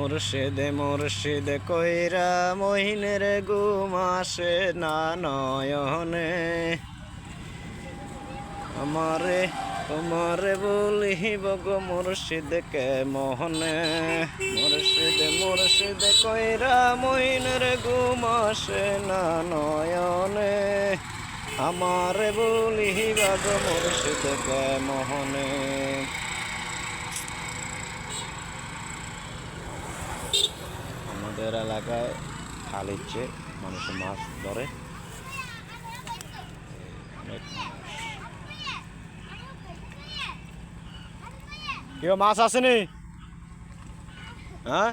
মুর্শিদে মুর্শিদে কইরা মহিনের ঘুম আসে না নয়নে আমারে তোমারে বলিব গো মুর্শিদকে মোহনে মুর্শিদে মুর্শিদে কইরা মহিনের ঘুম আসে না নয়নে আমারে বলিব গো মুর্শিদকে মোহনে। আমাদের এলাকায় খাল ইচ্ছে মানুষ মাছ ধরে অনেক কেউ মাছ আসেনি হ্যাঁ